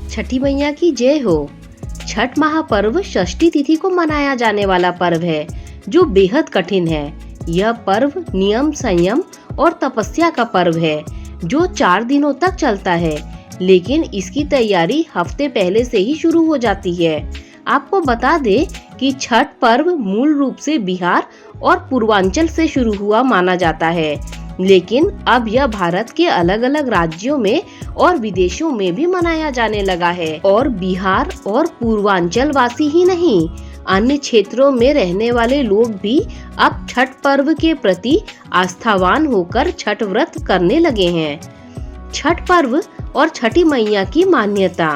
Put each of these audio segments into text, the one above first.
छठी मैया की जय हो। छठ महापर्व षष्ठी तिथि को मनाया जाने वाला पर्व है जो बेहद कठिन है। यह पर्व नियम, संयम और तपस्या का पर्व है जो 4 दिनों तक चलता है, लेकिन इसकी तैयारी हफ्ते पहले से ही शुरू हो जाती है। आपको बता दें कि छठ पर्व मूल रूप से बिहार और पूर्वांचल से शुरू हुआ माना जाता है, लेकिन अब यह भारत के अलग अलग राज्यों में और विदेशों में भी मनाया जाने लगा है। और बिहार और पूर्वांचल वासी ही नहीं, अन्य क्षेत्रों में रहने वाले लोग भी अब छठ पर्व के प्रति आस्थावान होकर छठ व्रत करने लगे हैं। छठ पर्व और छठी मैया की मान्यता।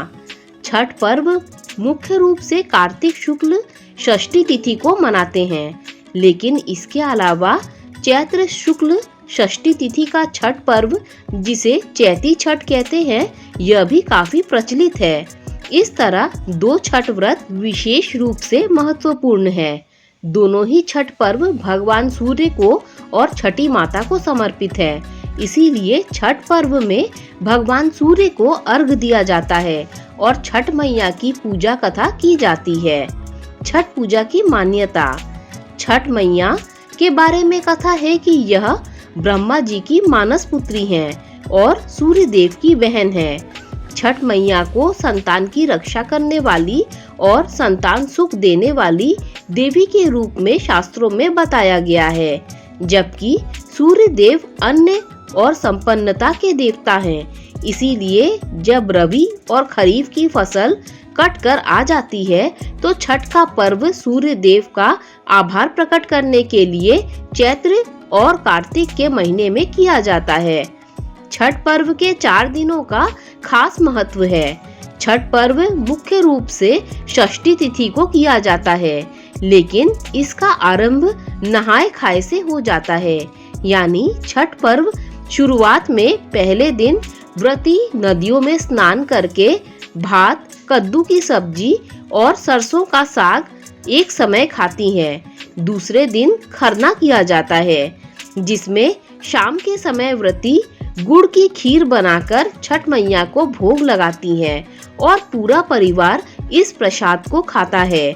छठ पर्व मुख्य रूप से कार्तिक शुक्ल षष्ठी तिथि को मनाते हैं, लेकिन इसके अलावा चैत्र शुक्ल षष्ठी तिथि का छठ पर्व, जिसे चैती छठ कहते हैं, यह भी काफी प्रचलित है। इस तरह 2 छठ व्रत विशेष रूप से महत्वपूर्ण है। दोनों ही छठ पर्व भगवान सूर्य को और छठी माता को समर्पित है। इसीलिए छठ पर्व में भगवान सूर्य को अर्घ दिया जाता है और छठ मैया की पूजा कथा की जाती है। छठ पूजा की मान्यता। छठ मैया के बारे में कथा है कि यह ब्रह्मा जी की मानस पुत्री हैं और सूर्य देव की बहन है। छठ मैया को संतान की रक्षा करने वाली और संतान सुख देने वाली देवी के रूप में शास्त्रों में बताया गया है, जबकि सूर्य देव अन्न और संपन्नता के देवता हैं। इसीलिए जब रबी और खरीफ की फसल कट कर आ जाती है तो छठ का पर्व सूर्य देव का आभार प्रकट करने के लिए चैत्र और कार्तिक के महीने में किया जाता है। छठ पर्व के 4 दिनों का खास महत्व है। छठ पर्व मुख्य रूप से षष्ठी तिथि को किया जाता है, लेकिन इसका आरंभ नहाए खाए से हो जाता है। यानी छठ पर्व शुरुआत में पहले दिन व्रती नदियों में स्नान करके भात, कद्दू की सब्जी और सरसों का साग एक समय खाती हैं। दूसरे दिन खरना किया जाता है, जिसमें शाम के समय व्रती गुड़ की खीर बनाकर छठ मैया को भोग लगाती हैं और पूरा परिवार इस प्रसाद को खाता है।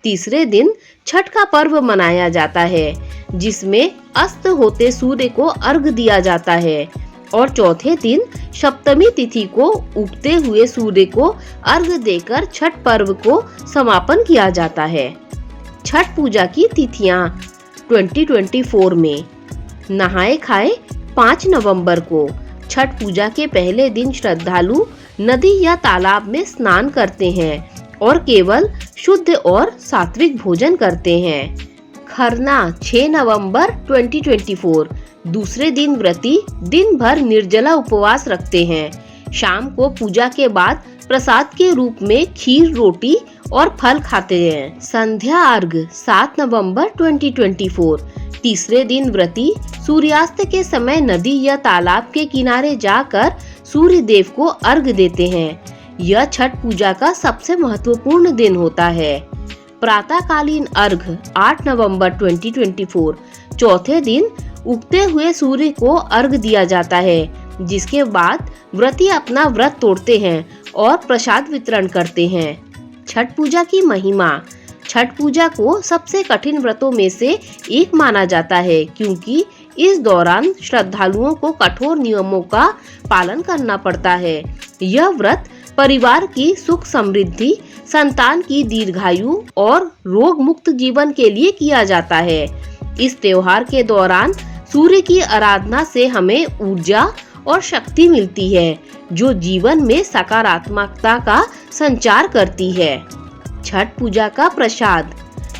तीसरे दिन छठ का पर्व मनाया जाता है, जिसमें अस्त होते सूर्य को अर्घ दिया जाता है और चौथे दिन सप्तमी तिथि को उगते हुए सूर्य को अर्घ देकर छठ पर्व को समापन किया जाता है। छठ पूजा की तिथियां। 2024 में नहाए खाए 5 नवंबर को। छठ पूजा के पहले दिन श्रद्धालु नदी या तालाब में स्नान करते हैं और केवल शुद्ध और सात्विक भोजन करते हैं। खरना 6 नवंबर 2024। दूसरे दिन व्रती दिन भर निर्जला उपवास रखते हैं। शाम को पूजा के बाद प्रसाद के रूप में खीर, रोटी और फल खाते हैं। संध्या अर्घ 7 नवंबर 2024। तीसरे दिन व्रती सूर्यास्त के समय नदी या तालाब के किनारे जाकर सूर्य देव को अर्घ देते हैं। यह छठ पूजा का सबसे महत्वपूर्ण दिन होता है। प्रातःकालीन अर्घ 8 नवंबर 2024। चौथे दिन उगते हुए सूर्य को अर्घ दिया जाता है, जिसके बाद व्रती अपना व्रत तोड़ते हैं और प्रसाद वितरण करते हैं। छठ पूजा की महिमा। छठ पूजा को सबसे कठिन व्रतों में से एक माना जाता है, क्योंकि इस दौरान श्रद्धालुओं को कठोर नियमों का पालन करना पड़ता है। यह व्रत परिवार की सुख समृद्धि, संतान की दीर्घायु और रोग मुक्त जीवन के लिए किया जाता है। इस त्योहार के दौरान सूर्य की आराधना से हमें ऊर्जा और शक्ति मिलती है, जो जीवन में सकारात्मकता का संचार करती है। छठ पूजा का प्रसाद।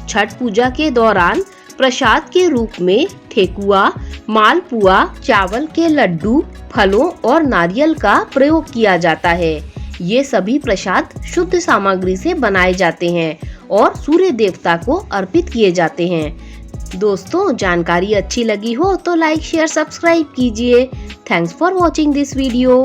छठ पूजा के दौरान प्रसाद के रूप में ठेकुआ, मालपुआ, चावल के लड्डू, फलों और नारियल का प्रयोग किया जाता है। ये सभी प्रसाद शुद्ध सामग्री से बनाए जाते हैं और सूर्य देवता को अर्पित किए जाते हैं। दोस्तों, जानकारी अच्छी लगी हो तो लाइक, शेयर, सब्सक्राइब कीजिए। Thanks for watching this video.